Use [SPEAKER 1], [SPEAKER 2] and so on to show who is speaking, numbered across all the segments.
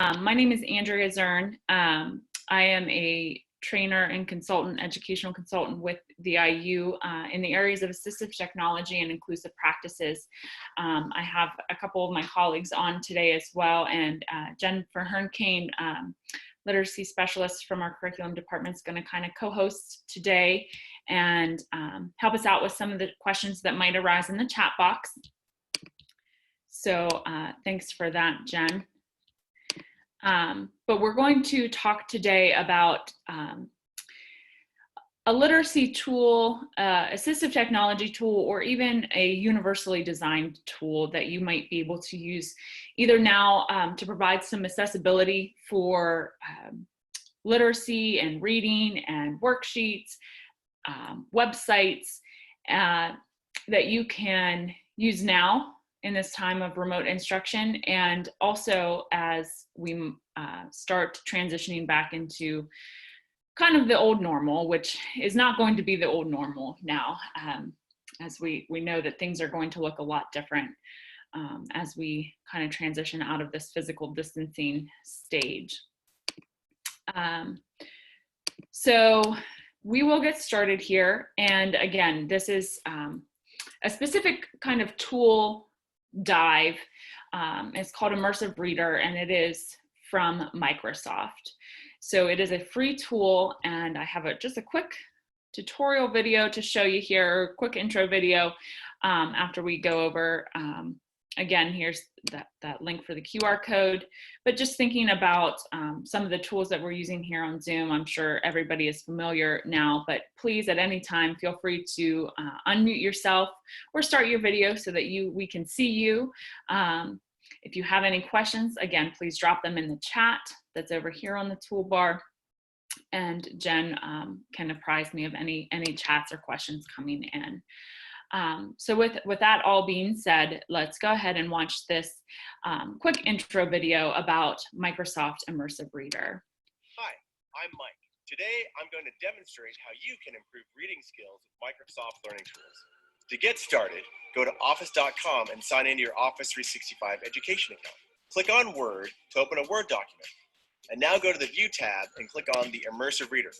[SPEAKER 1] My name is Andrea Zern. I am a trainer and consultant, educational consultant with the IU in the areas of assistive technology and inclusive practices. I have a couple of my colleagues on today as well, and Jennifer Hernkane, literacy specialist from our curriculum department, is going to kind of co-host today and help us out with some of the questions that might arise in the chat box. So thanks for that, Jen. But we're going to talk today about a literacy tool, assistive technology tool, or even a universally designed tool that you might be able to use either now to provide some accessibility for literacy and reading and worksheets, websites that you can use now in this time of remote instruction, and also as we start transitioning back into kind of the old normal, which is not going to be the old normal now, as we know that things are going to look a lot different as we kind of transition out of this physical distancing stage. So we will get started here. And again, this is a specific kind of tool dive. It's called Immersive Reader, and it is from Microsoft. So it is a free tool, and I have just a quick tutorial video to show you here, quick intro video after we go over. Again, here's that link for the QR code, but just thinking about some of the tools that we're using here on Zoom. I'm sure everybody is familiar now, but please at any time feel free to unmute yourself or start your video so that we can see you. If you have any questions, again, please drop them in the chat that's over here on the toolbar, and Jen can apprise me of any chats or questions coming in. So with that all being said, let's go ahead and watch this quick intro video about Microsoft Immersive Reader.
[SPEAKER 2] Hi, I'm Mike. Today, I'm going to demonstrate how you can improve reading skills with Microsoft Learning Tools. To get started, go to office.com and sign into your Office 365 education account. Click on Word to open a Word document. And now go to the View tab and click on the Immersive Reader.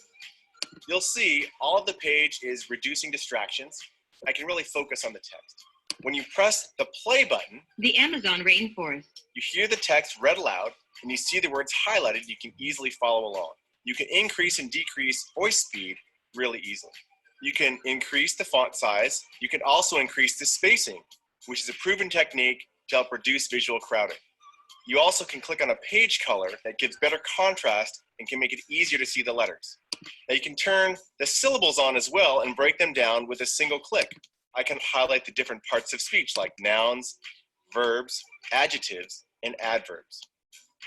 [SPEAKER 2] You'll see all of the page is reducing distractions. I can really focus on the text. When you press the play button,
[SPEAKER 3] the Amazon rainforest,
[SPEAKER 2] you hear the text read aloud and you see the words highlighted. You can easily follow along. You can increase and decrease voice speed really easily. You can increase the font size. You can also increase the spacing, which is a proven technique to help reduce visual crowding. You also can click on a page color that gives better contrast and can make it easier to see the letters. Now you can turn the syllables on as well and break them down with a single click. I can highlight the different parts of speech like nouns, verbs, adjectives, and adverbs.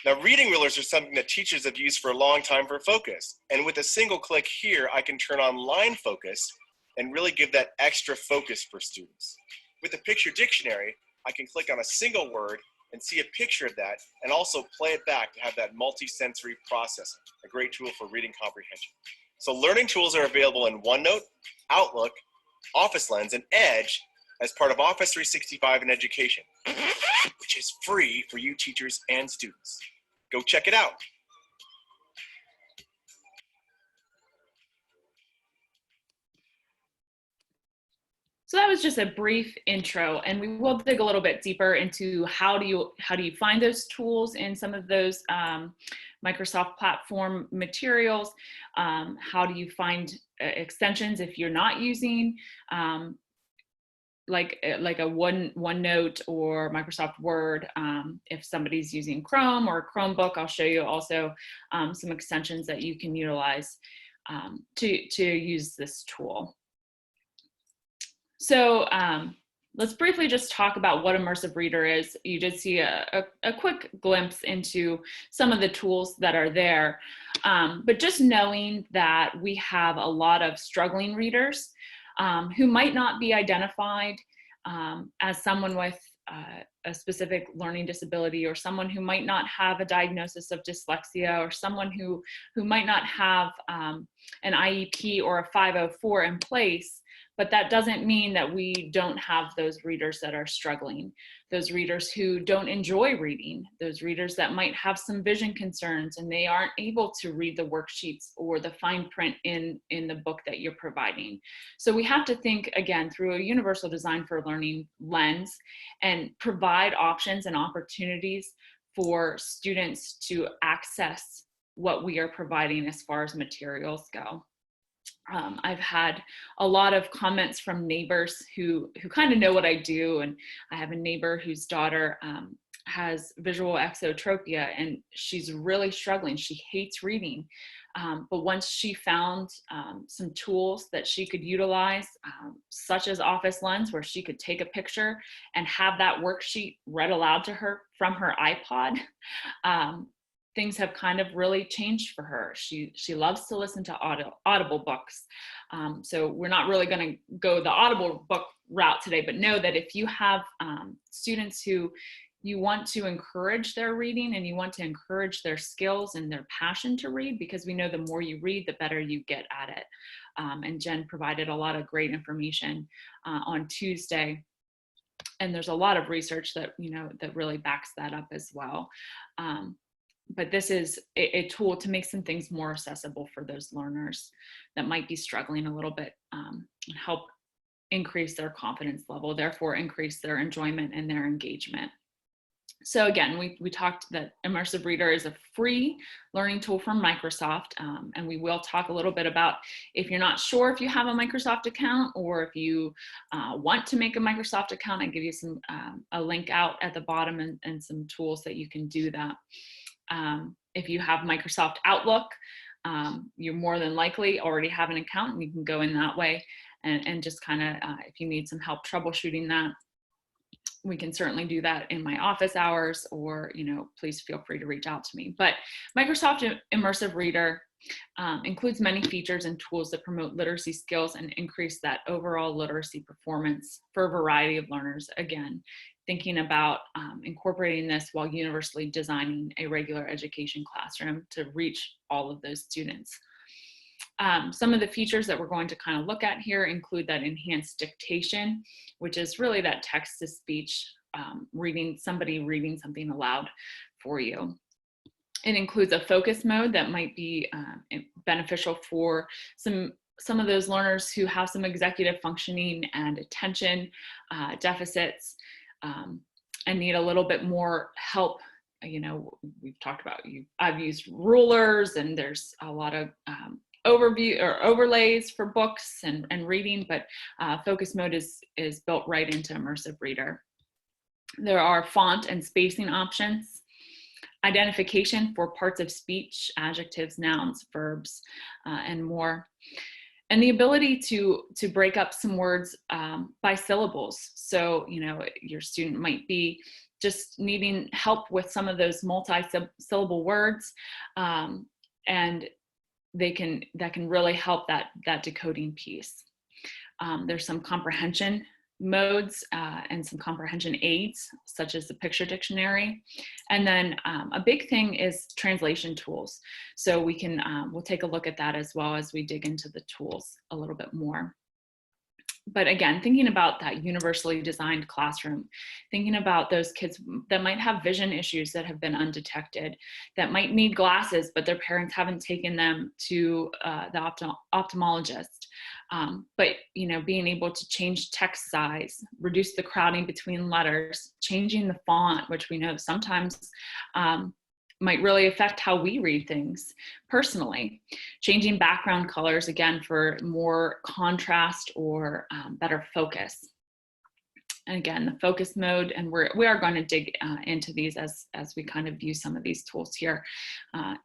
[SPEAKER 2] Now reading rulers are something that teachers have used for a long time for focus. And with a single click here, I can turn on line focus and really give that extra focus for students. With the picture dictionary, I can click on a single word and see a picture of that, and also play it back to have that multi-sensory processing, a great tool for reading comprehension. So learning tools are available in OneNote, Outlook, Office Lens, and Edge as part of Office 365 in Education, which is free for you teachers and students. Go check it out.
[SPEAKER 1] So that was just a brief intro, and we will dig a little bit deeper into how do you find those tools in some of those Microsoft platform materials. How do you find extensions if you're not using like a OneNote or Microsoft Word. If somebody's using Chrome or a Chromebook, I'll show you also some extensions that you can utilize to use this tool. So let's briefly just talk about what Immersive Reader is. You did see a quick glimpse into some of the tools that are there, but just knowing that we have a lot of struggling readers who might not be identified as someone with a specific learning disability, or someone who might not have a diagnosis of dyslexia, or someone who might not have an IEP or a 504 in place, But that doesn't mean that we don't have those readers that are struggling, those readers who don't enjoy reading, those readers that might have some vision concerns and they aren't able to read the worksheets or the fine print in the book that you're providing. So we have to think, again, through a universal design for learning lens and provide options and opportunities for students to access what we are providing as far as materials go. I've had a lot of comments from neighbors who kind of know what I do, and I have a neighbor whose daughter has visual exotropia, and she's really struggling. She hates reading, but once she found some tools that she could utilize, such as Office Lens, where she could take a picture and have that worksheet read aloud to her from her iPod, things have kind of really changed for her. She loves to listen to audible books. So we're not really going to go the audible book route today, but know that if you have students who you want to encourage their reading and you want to encourage their skills and their passion to read, because we know the more you read, the better you get at it. And Jen provided a lot of great information on Tuesday. And there's a lot of research that, that really backs that up as well. But this is a tool to make some things more accessible for those learners that might be struggling a little bit, and help increase their confidence level, therefore increase their enjoyment and their engagement. So again, we talked that Immersive Reader is a free learning tool from Microsoft, and we will talk a little bit about, if you're not sure if you have a Microsoft account or if you want to make a Microsoft account, I give you some a link out at the bottom and some tools that you can do that. If you have Microsoft Outlook, you're more than likely already have an account, and you can go in that way and just kind of, if you need some help troubleshooting that, we can certainly do that in my office hours, or, please feel free to reach out to me. But Microsoft Immersive Reader includes many features and tools that promote literacy skills and increase that overall literacy performance for a variety of learners. Again, thinking about incorporating this while universally designing a regular education classroom to reach all of those students. Some of the features that we're going to kind of look at here include that enhanced dictation, which is really that text-to-speech, somebody reading something aloud for you. It includes a focus mode that might be beneficial for some of those learners who have some executive functioning and attention deficits, and need a little bit more help. We've talked about, I've used rulers, and there's a lot of overview or overlays for books and reading, but focus mode is built right into Immersive Reader. There are font and spacing options, identification for parts of speech, adjectives, nouns, verbs, and more. And the ability to break up some words by syllables. So, your student might be just needing help with some of those multi-syllable words, and that can really help that decoding piece. There's some comprehension modes and some comprehension aids, such as the picture dictionary. And then a big thing is translation tools. So we'll take a look at that as well as we dig into the tools a little bit more. But again, thinking about that universally designed classroom, thinking about those kids that might have vision issues that have been undetected, that might need glasses, but their parents haven't taken them to the ophthalmologist. But being able to change text size, reduce the crowding between letters, changing the font, which we know sometimes might really affect how we read things personally. Changing background colors, again, for more contrast or better focus. And again, the focus mode, and we are going to dig into these as we kind of view some of these tools here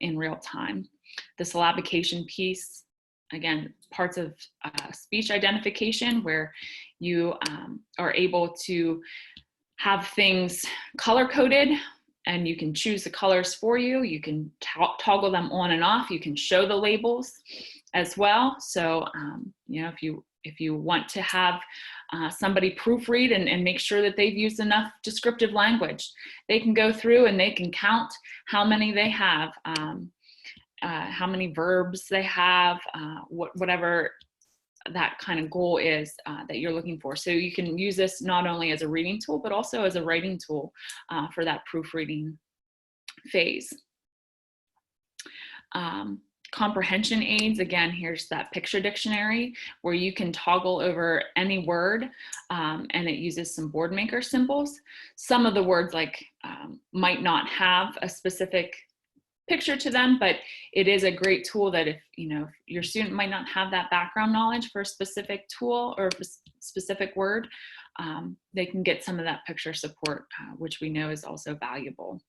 [SPEAKER 1] in real time. The syllabication piece, again, parts of speech identification where you are able to have things color-coded, and you can choose the colors for you. You can toggle them on and off. You can show the labels as well. So, if you want to have somebody proofread and make sure that they've used enough descriptive language, they can go through and they can count how many they have, how many verbs they have, whatever that kind of goal is that you're looking for. So you can use this not only as a reading tool, but also as a writing tool for that proofreading phase. Comprehension aids, again, here's that picture dictionary where you can toggle over any word and it uses some board maker symbols. Some of the words might not have a specific picture to them, but it is a great tool that if your student might not have that background knowledge for a specific tool or a specific word, they can get some of that picture support, which we know is also valuable.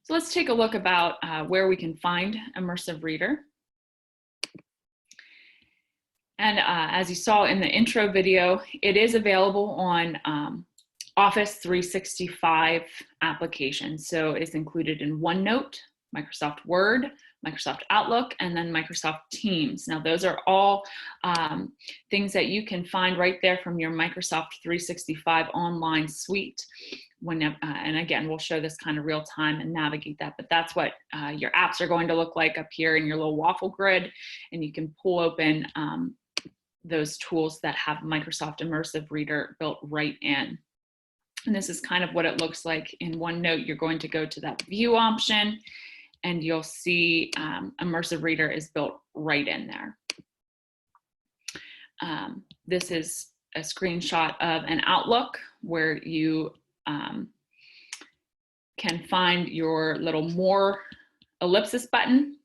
[SPEAKER 1] So let's take a look about where we can find Immersive Reader. And as you saw in the intro video, it is available on Office 365 applications. So it's included in OneNote, Microsoft Word, Microsoft Outlook, and then Microsoft Teams. Now those are all things that you can find right there from your Microsoft 365 online suite. And again, we'll show this kind of real time and navigate that, but that's what your apps are going to look like up here in your little waffle grid, and you can pull open those tools that have Microsoft Immersive Reader built right in. And this is kind of what it looks like in OneNote. You're going to go to that view option and you'll see Immersive Reader is built right in there. This is a screenshot of an Outlook where you can find your little more ellipsis button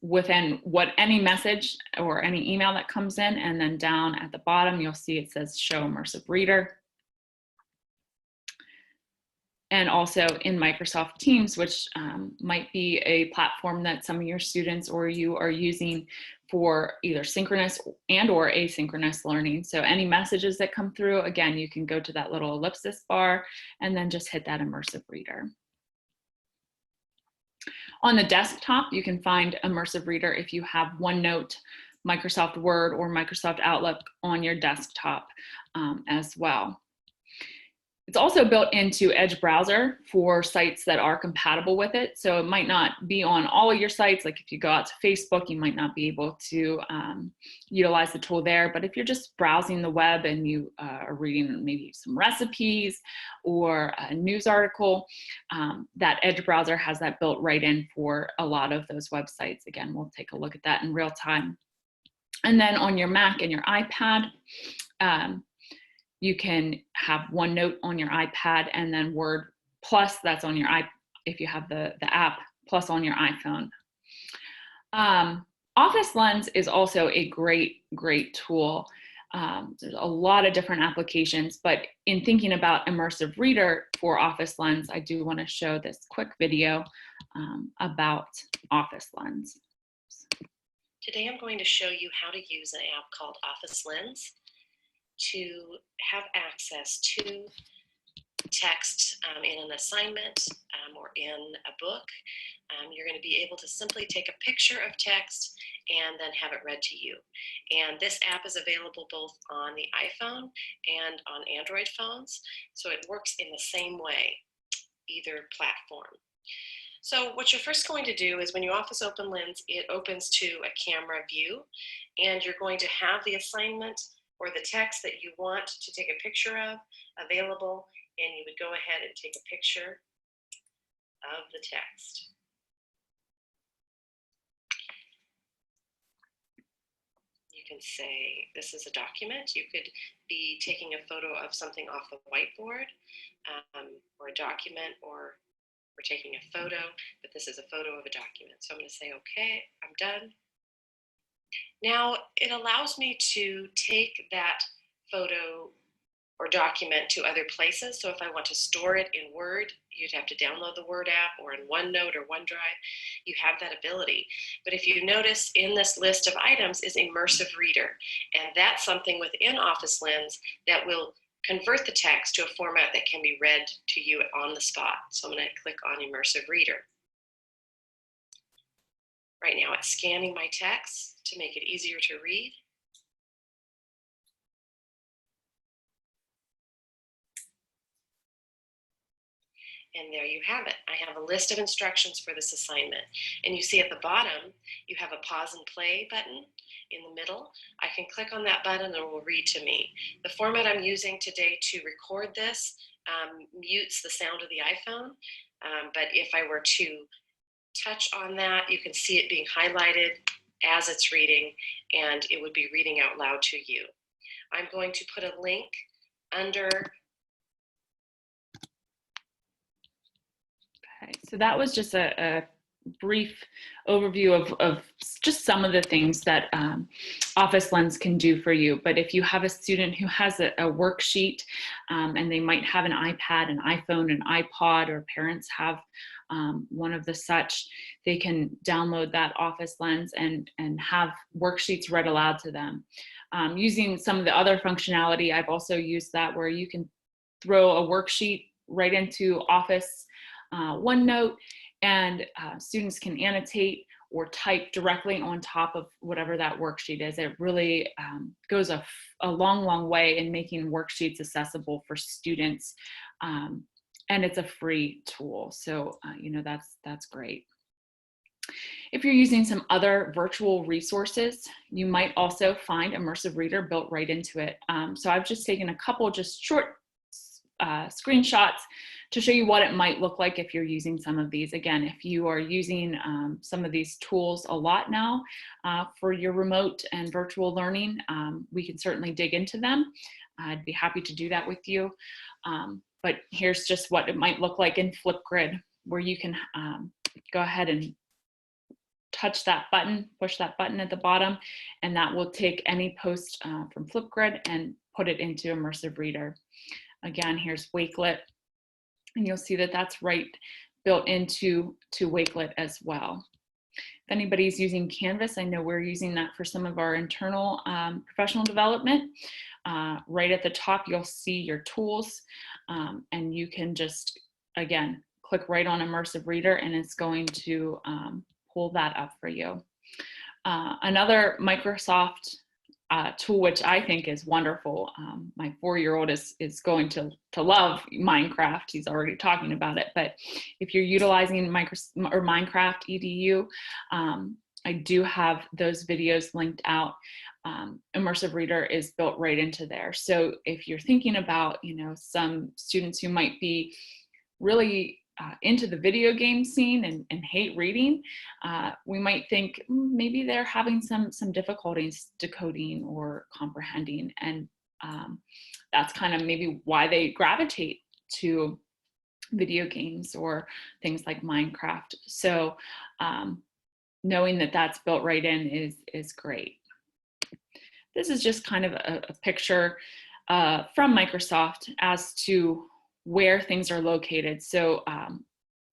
[SPEAKER 1] within any message or any email that comes in, and then down at the bottom you'll see it says Show Immersive Reader. And also in Microsoft Teams, which might be a platform that some of your students or you are using for either synchronous and or asynchronous learning. So any messages that come through, again, you can go to that little ellipsis bar and then just hit that Immersive Reader. On the desktop, you can find Immersive Reader if you have OneNote, Microsoft Word, or Microsoft Outlook on your desktop as well. It's also built into Edge browser for sites that are compatible with it. So it might not be on all of your sites. Like if you go out to Facebook, you might not be able to utilize the tool there. But if you're just browsing the web and you are reading maybe some recipes or a news article, that Edge browser has that built right in for a lot of those websites. Again, we'll take a look at that in real time. And then on your Mac and your iPad, you can have OneNote on your iPad and then Word Plus, that's on your if you have the app, plus on your iPhone. Office Lens is also a great tool. There's a lot of different applications, but in thinking about Immersive Reader for Office Lens, I do want to show this quick video about Office Lens.
[SPEAKER 3] Today I'm going to show you how to use an app called Office Lens to have access to text in an assignment or in a book. You're going to be able to simply take a picture of text and then have it read to you. And this app is available both on the iPhone and on Android phones, so it works in the same way, either platform. So what you're first going to do is when you Office Open Lens, it opens to a camera view, and you're going to have the assignment or the text that you want to take a picture of available, and you would go ahead and take a picture of the text. You can say this is a document. You could be taking a photo of something off the whiteboard or a document, or we're taking a photo, but this is a photo of a document. So I'm going to say, okay, I'm done. Now it allows me to take that photo or document to other places. So if I want to store it in Word, you'd have to download the Word app, or in OneNote or OneDrive, you have that ability. But if you notice in this list of items is Immersive Reader, and that's something within Office Lens that will convert the text to a format that can be read to you on the spot. So I'm going to click on Immersive Reader. Right now it's scanning my text to make it easier to read. And there you have it. I have a list of instructions for this assignment. And you see at the bottom, you have a pause and play button in the middle. I can click on that button and it will read to me. The format I'm using today to record this mutes the sound of the iPhone. But if I were to touch on that, you can see it being highlighted as it's reading, and it would be reading out loud to you. I'm going to put a link under.
[SPEAKER 1] Okay, so that was just a brief overview of just some of the things that Office Lens can do for you. But if you have a student who has a worksheet and they might have an iPad, an iPhone, an iPod, or parents have one of the such, they can download that Office Lens and have worksheets read aloud to them. Using some of the other functionality, I've also used that where you can throw a worksheet right into Office OneNote, and students can annotate or type directly on top of whatever that worksheet is. It really goes a long, long way in making worksheets accessible for students. And it's a free tool. So, you know, that's great. If you're using some other virtual resources, you might also find Immersive Reader built right into it. So I've just taken a couple just short screenshots to show you what it might look like if you're using some of these. Again, if you are using some of these tools a lot now for your remote and virtual learning, we can certainly dig into them. I'd be happy to do that with you. But here's just what it might look like in Flipgrid, where you can go ahead and touch that button, push that button at the bottom, and that will take any post from Flipgrid and put it into Immersive Reader. Again, here's Wakelet, and you'll see that that's right built into Wakelet as well. If anybody's using Canvas, I know we're using that for some of our internal professional development. Right at the top, you'll see your tools, and you can just, again, click right on Immersive Reader, and it's going to pull that up for you. Another Microsoft tool, which I think is wonderful. My 4-year-old is going to love Minecraft. He's already talking about it. But if you're utilizing Minecraft EDU, I do have those videos linked out. Immersive Reader is built right into there. So if you're thinking about, you know, some students who might be really into the video game scene and hate reading, we might think maybe they're having some difficulties decoding or comprehending, and that's kind of maybe why they gravitate to video games or things like Minecraft. So knowing that that's built right in is great. This is just kind of a picture from Microsoft as to where things are located. So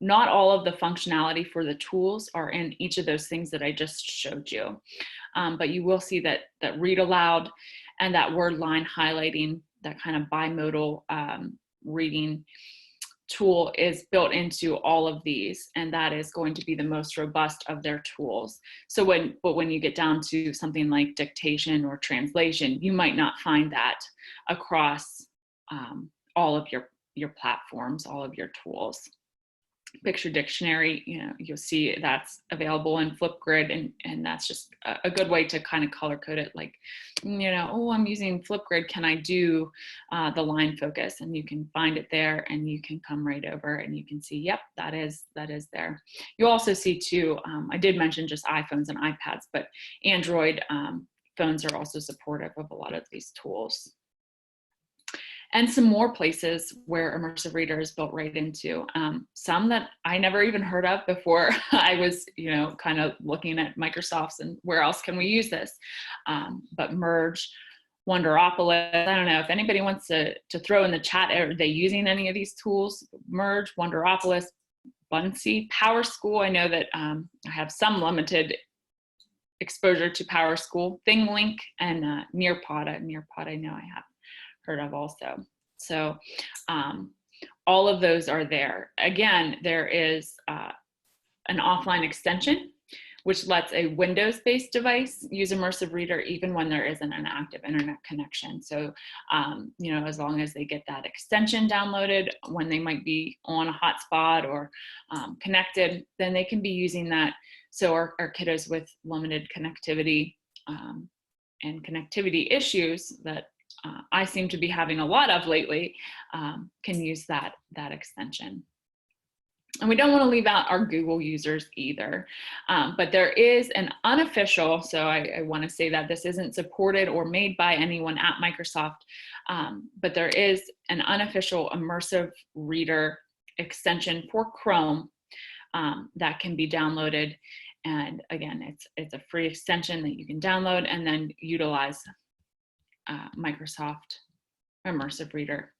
[SPEAKER 1] not all of the functionality for the tools are in each of those things that I just showed you. But you will see that read aloud and that word line highlighting, that kind of bimodal reading tool is built into all of these, and that is going to be the most robust of their tools. So when you get down to something like dictation or translation, you might not find that across all of your platforms, all of your tools. Picture dictionary, you know, you'll see that's available in Flipgrid, and that's just a good way to kind of color code it, like, you know, oh, I'm using Flipgrid, can I do the line focus? And you can find it there, and you can come right over and you can see, yep, that is there. You also see too, I did mention just iPhones and iPads, but Android phones are also supportive of a lot of these tools. And some more places where Immersive Reader is built right into. Some that I never even heard of before I was, you know, kind of looking at Microsoft's and where else can we use this? But Merge, Wonderopolis, I don't know if anybody wants to throw in the chat, are they using any of these tools? Merge, Wonderopolis, Buncee, PowerSchool. I know that I have some limited exposure to PowerSchool, ThingLink, and Nearpod. Nearpod I know I have heard of also. So all of those are there. Again, there is an offline extension which lets a Windows-based device use Immersive Reader even when there isn't an active internet connection. So, you know, as long as they get that extension downloaded when they might be on a hotspot or connected, then they can be using that. So our kiddos with limited connectivity and connectivity issues that I seem to be having a lot of lately can use that extension. And we don't want to leave out our Google users either, but there is an unofficial, so I want to say that this isn't supported or made by anyone at Microsoft, but there is an unofficial Immersive Reader extension for Chrome that can be downloaded. And again, it's a free extension that you can download and then utilize Microsoft Immersive Reader.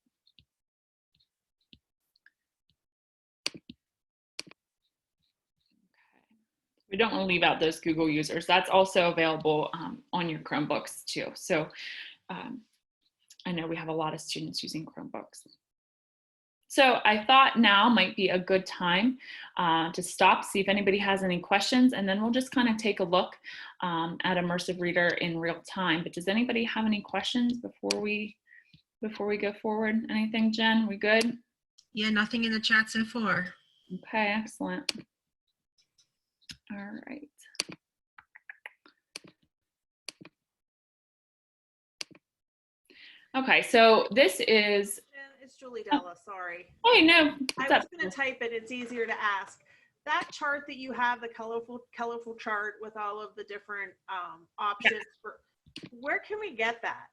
[SPEAKER 1] We don't want to leave out those Google users. That's also available on your Chromebooks too. So I know we have a lot of students using Chromebooks. So I thought now might be a good time to stop, see if anybody has any questions, and then we'll just kind of take a look at Immersive Reader in real time. But does anybody have any questions before we go forward? Anything, Jen? We good?
[SPEAKER 4] Yeah, nothing in the chat so far.
[SPEAKER 1] Okay, excellent. All right. Okay, so this is.
[SPEAKER 5] It's Julie Della, sorry.
[SPEAKER 1] Hey, no.
[SPEAKER 5] I was going to type it. It's easier to ask. That chart that you have, the colorful chart with all of the different options, for, where can we get that?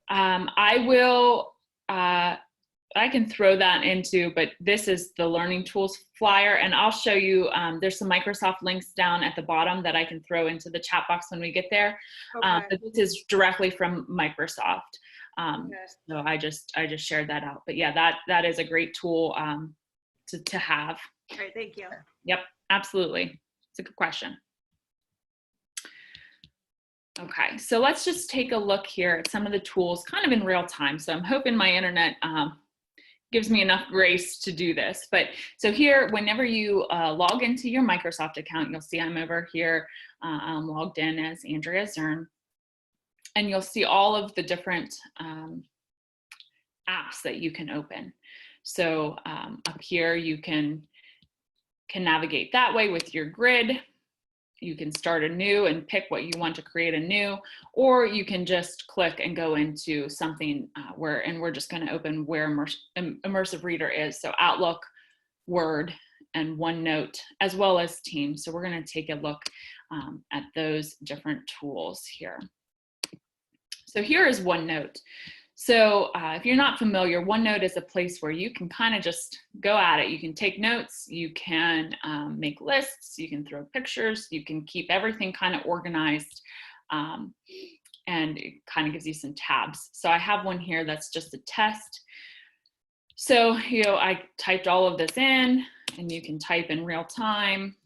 [SPEAKER 1] I will. I can throw that into, but this is the Learning Tools flyer, and I'll show you, there's some Microsoft links down at the bottom that I can throw into the chat box when we get there.
[SPEAKER 5] Okay.
[SPEAKER 1] But this is directly from Microsoft.
[SPEAKER 5] Okay.
[SPEAKER 1] So I just shared that out. But yeah, that is a great tool to have.
[SPEAKER 5] All right, thank you.
[SPEAKER 1] Yep, absolutely. It's a good question. Okay, so let's just take a look here at some of the tools kind of in real time. So I'm hoping my internet gives me enough grace to do this. But so here, whenever you log into your Microsoft account, you'll see I'm over here. I'm logged in as Andrea Zern. And you'll see all of the different apps that you can open. So up here, you can navigate that way with your grid. You can start anew and pick what you want to create anew, or you can just click and go into something and we're just going to open where Immersive Reader is. So Outlook, Word, and OneNote, as well as Teams. So we're going to take a look at those different tools here. So here is OneNote. So if you're not familiar, OneNote is a place where you can kind of just go at it. You can take notes, you can make lists, you can throw pictures, you can keep everything kind of organized, and it kind of gives you some tabs. So I have one here that's just a test. So, you know, I typed all of this in, and you can type in real time.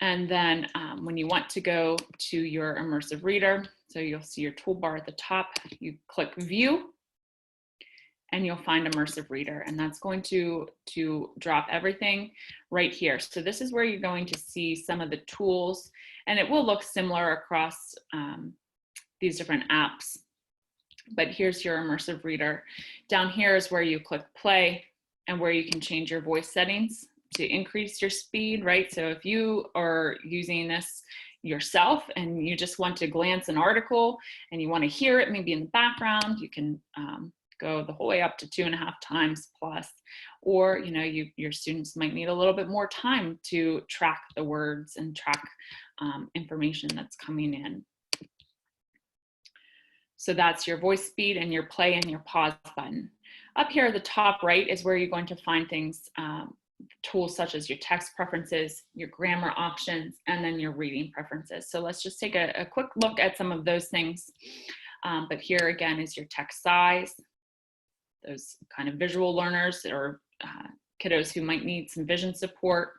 [SPEAKER 1] And then when you want to go to your Immersive Reader, so you'll see your toolbar at the top, you click View, and you'll find Immersive Reader, and that's going to drop everything right here. So this is where you're going to see some of the tools, and it will look similar across these different apps. But here's your Immersive Reader. Down here is where you click play and where you can change your voice settings to increase your speed, right? So if you are using this yourself and you just want to glance an article and you want to hear it maybe in the background, you can go the whole way up to 2.5 times plus, or you know, your students might need a little bit more time to track the words and track information that's coming in. So that's your voice speed and your play and your pause button. Up here at the top right is where you're going to find things, tools such as your text preferences, your grammar options, and then your reading preferences. So let's just take a quick look at some of those things. But here again is your text size, those kind of visual learners or kiddos who might need some vision support.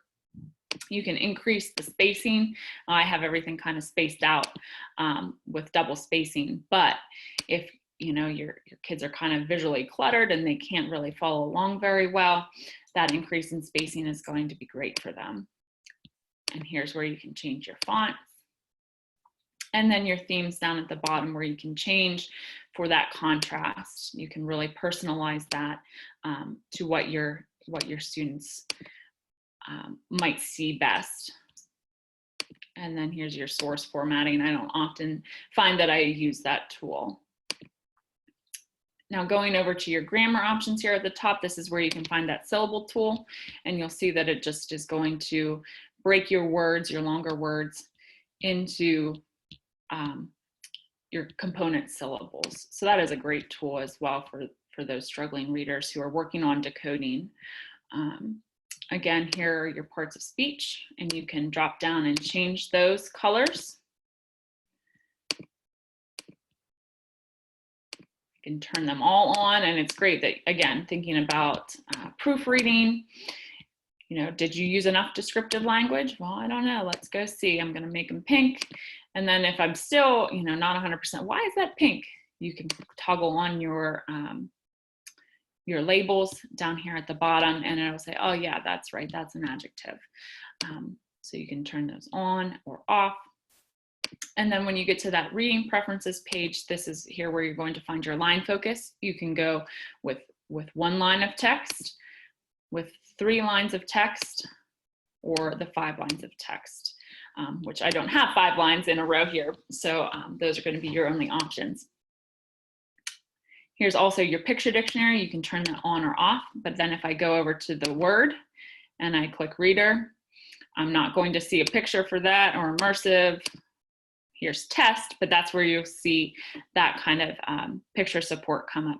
[SPEAKER 1] You can increase the spacing. I have everything kind of spaced out with double spacing, but if you know your kids are kind of visually cluttered and they can't really follow along very well, that increase in spacing is going to be great for them. And here's where you can change your fonts. And then your themes down at the bottom where you can change for that contrast. You can really personalize that to what your students might see best. And then here's your source formatting. I don't often find that I use that tool. Now going over to your grammar options here at the top, this is where you can find that syllable tool, and you'll see that it just is going to break your words, your longer words, into your component syllables. So that is a great tool as well for those struggling readers who are working on decoding. Again, here are your parts of speech, and you can drop down and change those colors. You can turn them all on, and it's great that, again, thinking about proofreading, you know, did you use enough descriptive language? Well, I don't know, let's go see. I'm gonna make them pink. And then if I'm still, you know, not 100%, why is that pink? You can toggle on your labels down here at the bottom, and it'll say, oh yeah, that's right, that's an adjective. So you can turn those on or off. And then when you get to that reading preferences page, this is here where you're going to find your line focus. You can go with 1 line of text, with 3 lines of text, or the 5 lines of text, which I don't have 5 lines in a row here. So those are going to be your only options. Here's also your picture dictionary. You can turn that on or off, but then if I go over to the word and I click reader, I'm not going to see a picture for that, or immersive. Here's test, but that's where you'll see that kind of picture support come up.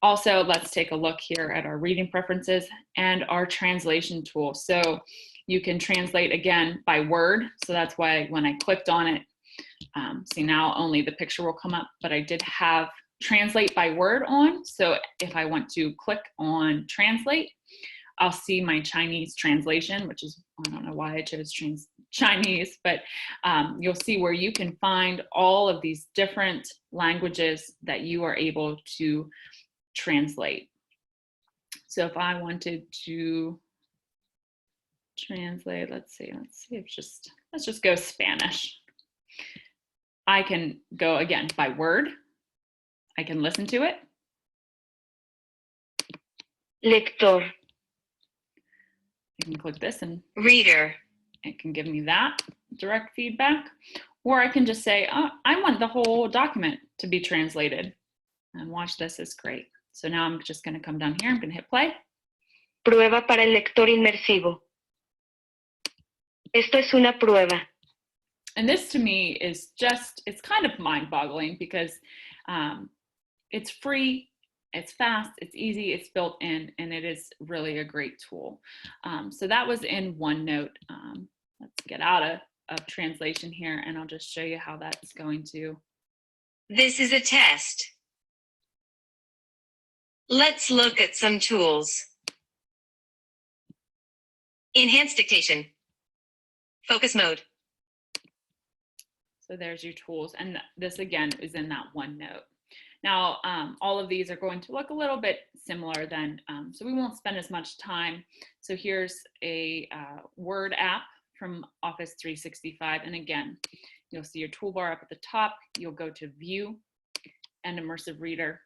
[SPEAKER 1] Also, let's take a look here at our reading preferences and our translation tool. So you can translate again by word. So that's why when I clicked on it, see now only the picture will come up, but I did have translate by word on. So if I want to click on translate, I'll see my Chinese translation, which is, I don't know why I chose Chinese, but you'll see where you can find all of these different languages that you are able to translate. So if I wanted to translate, let's see, let's just go Spanish. I can go again by word. I can listen to it.
[SPEAKER 6] Lector.
[SPEAKER 1] I can click this and
[SPEAKER 6] Reader.
[SPEAKER 1] it can give me that direct feedback. Or I can just say, oh, I want the whole document to be translated. And watch, this is great. So now I'm just going to come down here. I'm going to hit play.
[SPEAKER 6] Prueba para el lector inmersivo. Esto es una prueba.
[SPEAKER 1] And this to me is just, it's kind of mind-boggling because it's free, it's fast, it's easy, it's built in, and it is really a great tool. So that was in OneNote. Let's get out of translation here, and I'll just show you how that's going to.
[SPEAKER 6] This is a test. Let's look at some tools. Enhanced dictation. Focus mode.
[SPEAKER 1] So there's your tools, and this again is in that OneNote. Now, all of these are going to look a little bit similar then, so we won't spend as much time. So here's a Word app from Office 365, and again, you'll see your toolbar up at the top. You'll go to View and Immersive Reader,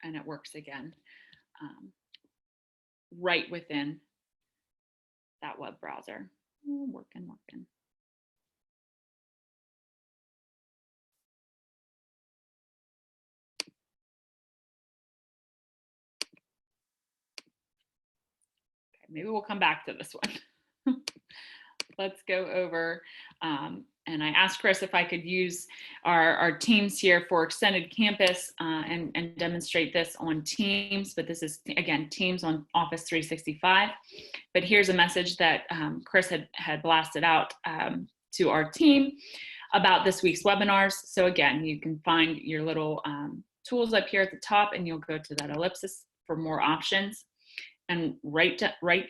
[SPEAKER 1] and it works again right within that web browser. Working. Maybe we'll come back to this one. Let's go over, and I asked Chris if I could use our Teams here for Extended Campus and demonstrate this on Teams, but this is, again, Teams on Office 365. But here's a message that Chris had blasted out to our team about this week's webinars. So again, you can find your little tools up here at the top, and you'll go to that ellipsis for more options. And right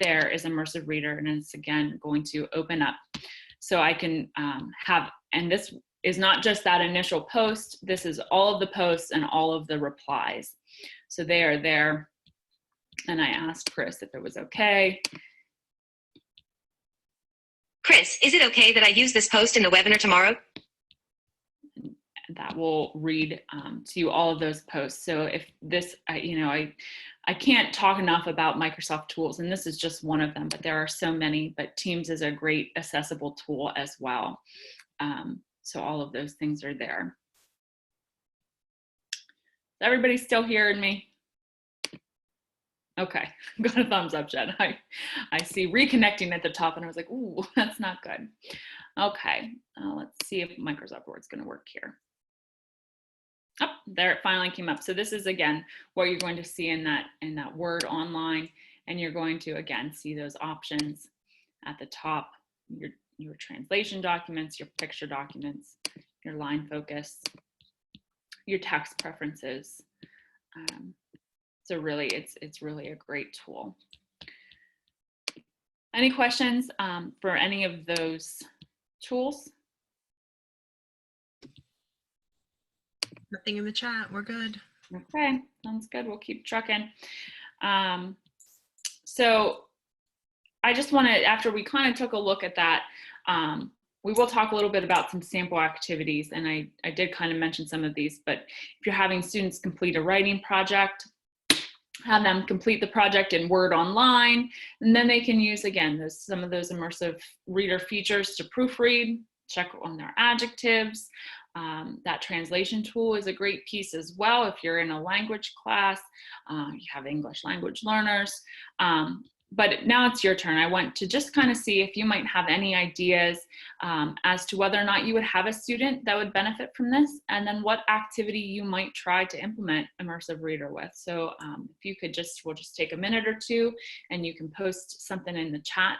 [SPEAKER 1] there is Immersive Reader, and it's again going to open up. So I can have, and this is not just that initial post, this is all of the posts and all of the replies. So they are there, and I asked Chris if it was okay.
[SPEAKER 6] Chris, is it okay that I use this post in the webinar tomorrow?
[SPEAKER 1] That will read to you all of those posts. So if this, I can't talk enough about Microsoft tools, and this is just one of them, but there are so many, but Teams is a great accessible tool as well. So all of those things are there. Is everybody still hearing me? Okay, got a thumbs up, Jen. I see reconnecting at the top, and I was like, ooh, that's not good. Okay, let's see if Microsoft Word's gonna work here. Oh, there it finally came up. So this is, again, what you're going to see in that Word online, and you're going to, again, see those options at the top, your translation documents, your picture documents, your line focus, your text preferences. So really, it's really a great tool. Any questions for any of those tools?
[SPEAKER 4] Nothing in the chat. We're good.
[SPEAKER 1] Okay, sounds good. We'll keep trucking. So I just want to, after we kind of took a look at that, we will talk a little bit about some sample activities, and I did kind of mention some of these, but if you're having students complete a writing project, have them complete the project in Word Online, and then they can use, again, some of those immersive reader features to proofread, check on their adjectives. That translation tool is a great piece as well if you're in a language class, you have English language learners. But now it's your turn. I want to just kind of see if you might have any ideas as to whether or not you would have a student that would benefit from this, and then what activity you might try to implement Immersive Reader with. So if you could we'll just take a minute or two, and you can post something in the chat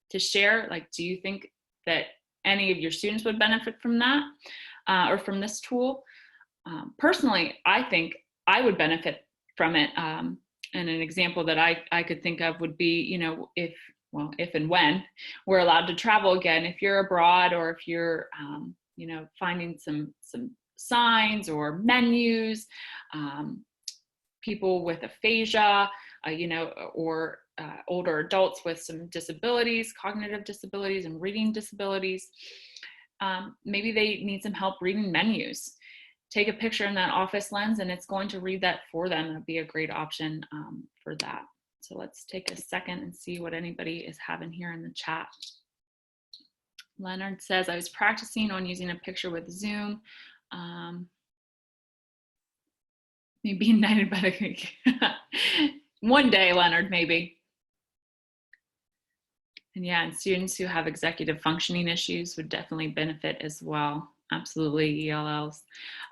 [SPEAKER 1] to share. Like, do you think that any of your students would benefit from that or from this tool? Personally, I think I would benefit from it. And an example that I could think of would be, if and when we're allowed to travel again, if you're abroad, or if you're, finding some signs or menus, people with aphasia, or older adults with some disabilities, cognitive disabilities and reading disabilities, maybe they need some help reading menus. Take a picture in that Office Lens, and it's going to read that for them. That'd be a great option for that. So let's take a second and see what anybody is having here in the chat. Leonard says, I was practicing on using a picture with Zoom. Maybe ignited by the one day, Leonard, maybe. And yeah, and students who have executive functioning issues would definitely benefit as well. Absolutely, ELLs.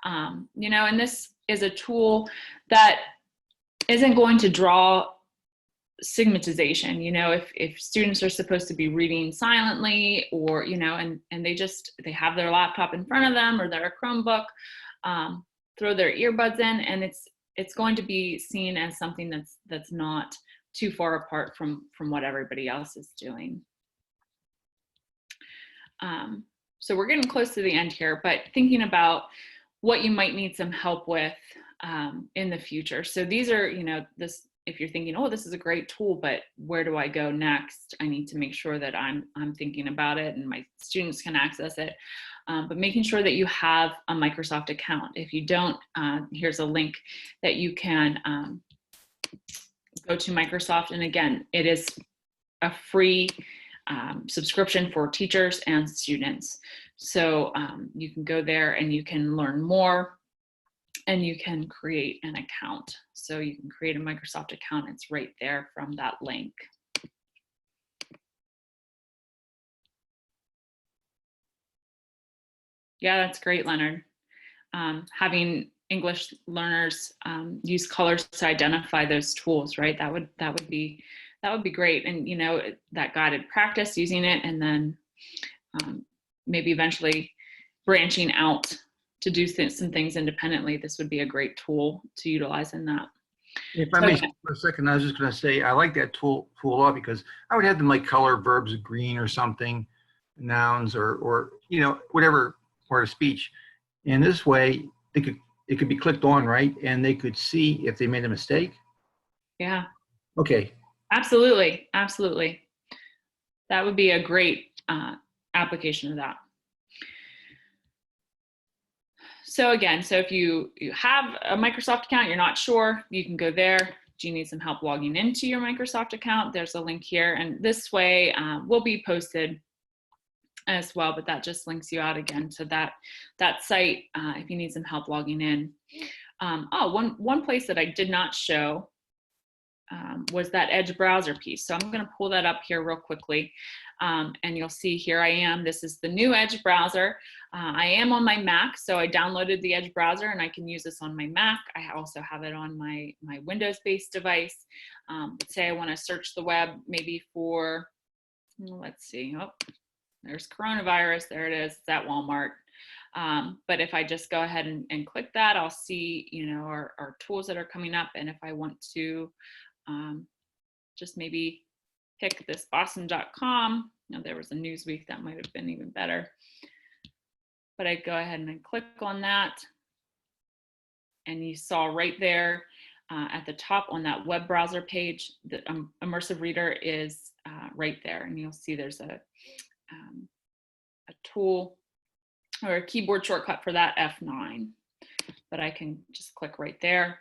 [SPEAKER 1] And this is a tool that isn't going to draw stigmatization. If students are supposed to be reading silently, or, and they have their laptop in front of them or their Chromebook, throw their earbuds in, and it's going to be seen as something that's not too far apart from what everybody else is doing. So we're getting close to the end here, but thinking about what you might need some help with in the future. So these are, if you're thinking, oh, this is a great tool, but where do I go next? I need to make sure that I'm thinking about it and my students can access it. But making sure that you have a Microsoft account. If you don't, here's a link that you can go to Microsoft. And again, it is a free subscription for teachers and students. So you can go there and you can learn more, and you can create an account. So you can create a Microsoft account. It's right there from that link. Yeah, that's great, Leonard. Having English learners use colors to identify those tools, right? That would be great. And that guided practice using it, and then maybe eventually branching out to do some things independently. This would be a great tool to utilize in that.
[SPEAKER 7] If I may for a second, I was just going to say, I like that tool a lot, because I would have them like color verbs green or something, nouns or whatever part of speech. And this way it could be clicked on, right? And they could see if they made a mistake.
[SPEAKER 1] Yeah.
[SPEAKER 7] Okay.
[SPEAKER 1] Absolutely. Absolutely. That would be a great application of that. So again, so if you have a Microsoft account, you're not sure, you can go there. Do you need some help logging into your Microsoft account? There's a link here, and this way will be posted as well, but that just links you out again to that site if you need some help logging in. One place that I did not show was that Edge browser piece. So I'm going to pull that up here real quickly. And you'll see here I am. This is the new Edge browser. I am on my Mac, so I downloaded the Edge browser and I can use this on my Mac. I also have it on my Windows-based device. But say I want to search the web maybe for, let's see, oh, there's coronavirus. There it is. It's at Walmart. But if I just go ahead and click that, I'll see, you know, our tools that are coming up. And if I want to just maybe pick this Boston.com, now there was a Newsweek that might have been even better. But I go ahead and I click on that. And you saw right there at the top on that web browser page, the Immersive Reader is right there. And you'll see there's a tool or a keyboard shortcut for that, F9. But I can just click right there.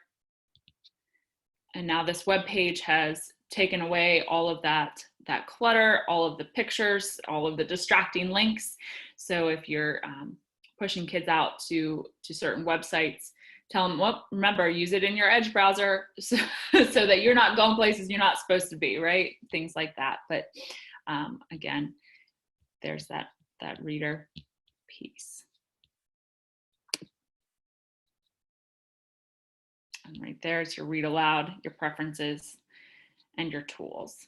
[SPEAKER 1] And now this web page has taken away all of that clutter, all of the pictures, all of the distracting links. So if you're pushing kids out to certain websites, tell them, well, remember, use it in your Edge browser so that you're not going places you're not supposed to be, right? Things like that. But again, there's that reader piece. And right there is your read aloud, your preferences, and your tools.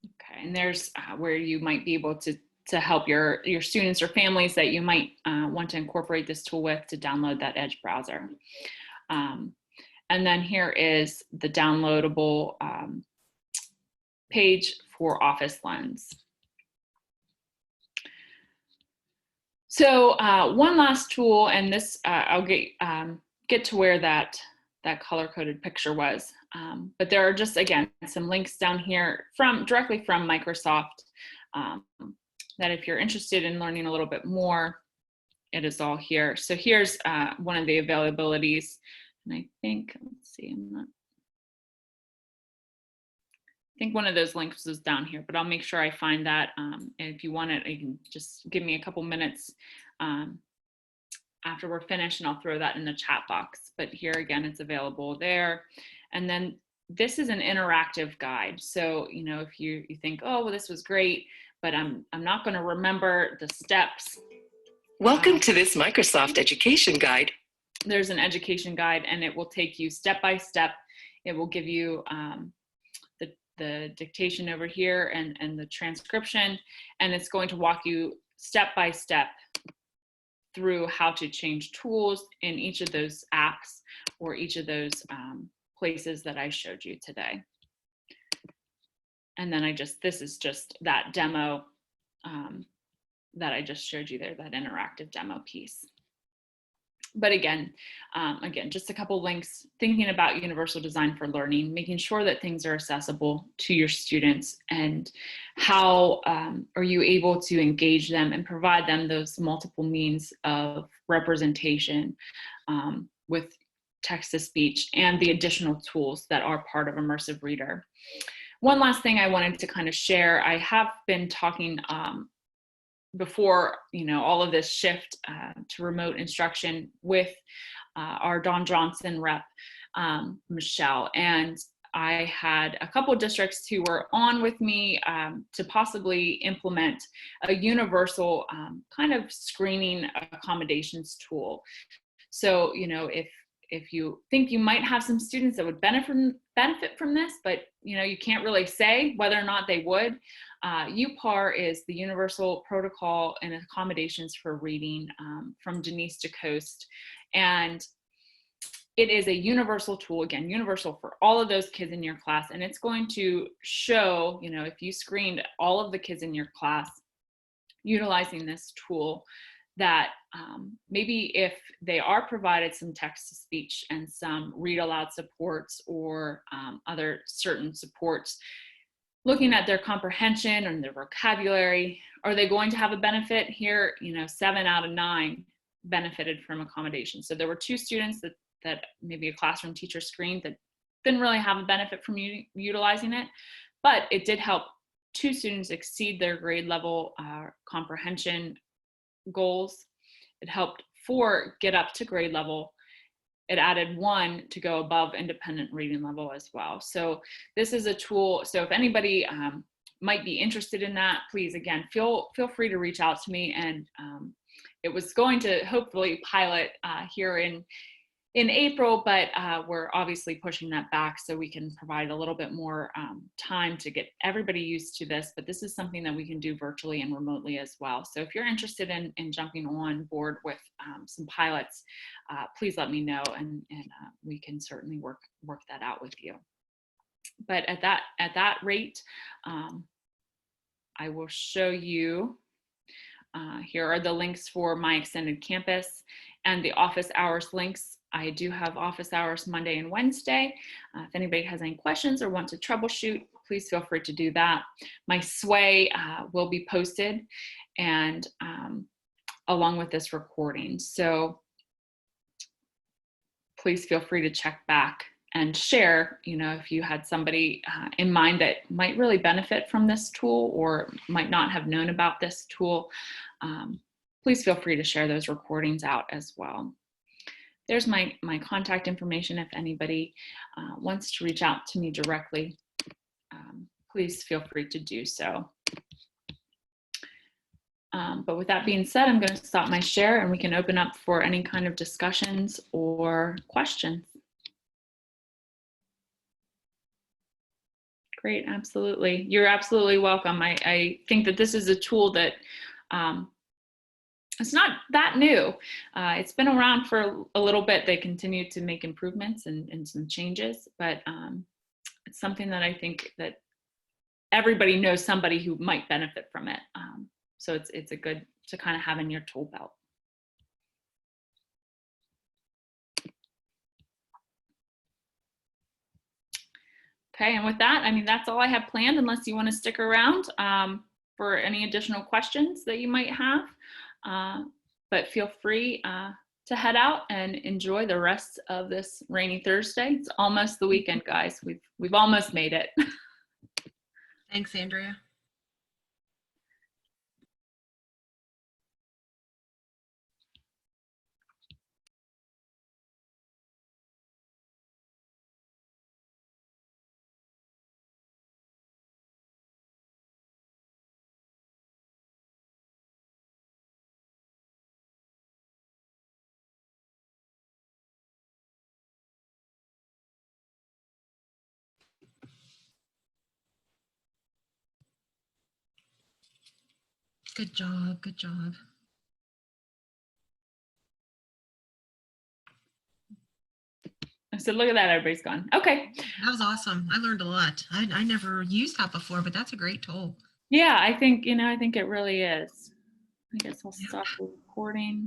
[SPEAKER 1] Okay, and there's where you might be able to help your students or families that you might want to incorporate this tool with to download that Edge browser. And then here is the downloadable page for Office Lens. So one last tool, and this I'll get to where that color-coded picture was. But there are just, again, some links down here directly from Microsoft that if you're interested in learning a little bit more, it is all here. So here's one of the availabilities. And I think, let's see, I think one of those links is down here, but I'll make sure I find that. And if you want it, you can just give me a couple minutes after we're finished and I'll throw that in the chat box. But here again, it's available there. And then this is an interactive guide. So, you know, if you think, oh, well, this was great, but I'm not going to remember the steps.
[SPEAKER 6] Welcome to this Microsoft Education Guide.
[SPEAKER 1] There's an education guide and it will take you step by step. It will give you the dictation over here and the transcription, and it's going to walk you step by step through how to change tools in each of those apps or each of those places that I showed you today. And then this is just that demo that I just showed you there, that interactive demo piece. But again, just a couple links, thinking about universal design for learning, making sure that things are accessible to your students, and how are you able to engage them and provide them those multiple means of representation with text-to-speech and the additional tools that are part of Immersive Reader. One last thing I wanted to kind of share, I have been talking before, you know, all of this shift to remote instruction with our Don Johnson rep, Michelle, and I had a couple of districts who were on with me to possibly implement a universal kind of screening accommodations tool. So, you know, if you think you might have some students that would benefit from this, but you know, you can't really say whether or not they would. UPAR is the Universal Protocol and Accommodations for Reading from Denise DeCoste. And it is a universal tool, again, universal for all of those kids in your class. And it's going to show, you know, if you screened all of the kids in your class utilizing this tool, that maybe if they are provided some text-to-speech and some read-aloud supports or other certain supports, looking at their comprehension and their vocabulary, are they going to have a benefit here? 7 out of 9 benefited from accommodations. So there were 2 students that maybe a classroom teacher screened that didn't really have a benefit from utilizing it, but it did help 2 students exceed their grade level comprehension goals. It helped 4 get up to grade level. It added 1 to go above independent reading level as well. So this is a tool. So if anybody might be interested in that, please, again, feel free to reach out to me. And it was going to hopefully pilot here in April, but we're obviously pushing that back so we can provide a little bit more time to get everybody used to this. But this is something that we can do virtually and remotely as well. So if you're interested in jumping on board with some pilots, please let me know, and we can certainly work that out with you. But at that rate, I will show you. Here are the links for My Extended Campus and the office hours links. I do have office hours Monday and Wednesday. If anybody has any questions or want to troubleshoot, please feel free to do that. My sway will be posted, and along with this recording. So please feel free to check back and share, if you had somebody in mind that might really benefit from this tool or might not have known about this tool. Please feel free to share those recordings out as well. There's my contact information. If anybody wants to reach out to me directly, please feel free to do so. But with that being said, I'm going to stop my share and we can open up for any kind of discussions or questions. Great, absolutely. You're absolutely welcome. I think that this is a tool that it's not that new. It's been around for a little bit. They continue to make improvements and some changes, but it's something that I think that everybody knows somebody who might benefit from it. So it's a good to kind of have in your tool belt. Okay, and with that, that's all I have planned, unless you want to stick around for any additional questions that you might have. But feel free to head out and enjoy the rest of this rainy Thursday. It's almost the weekend, guys. We've almost made it.
[SPEAKER 4] Thanks, Andrea. Good job. Good job.
[SPEAKER 1] So look at that, everybody's gone. Okay.
[SPEAKER 4] That was awesome. I learned a lot. I never used that before, but that's a great tool.
[SPEAKER 1] Yeah, I think it really is. I guess I'll stop the recording.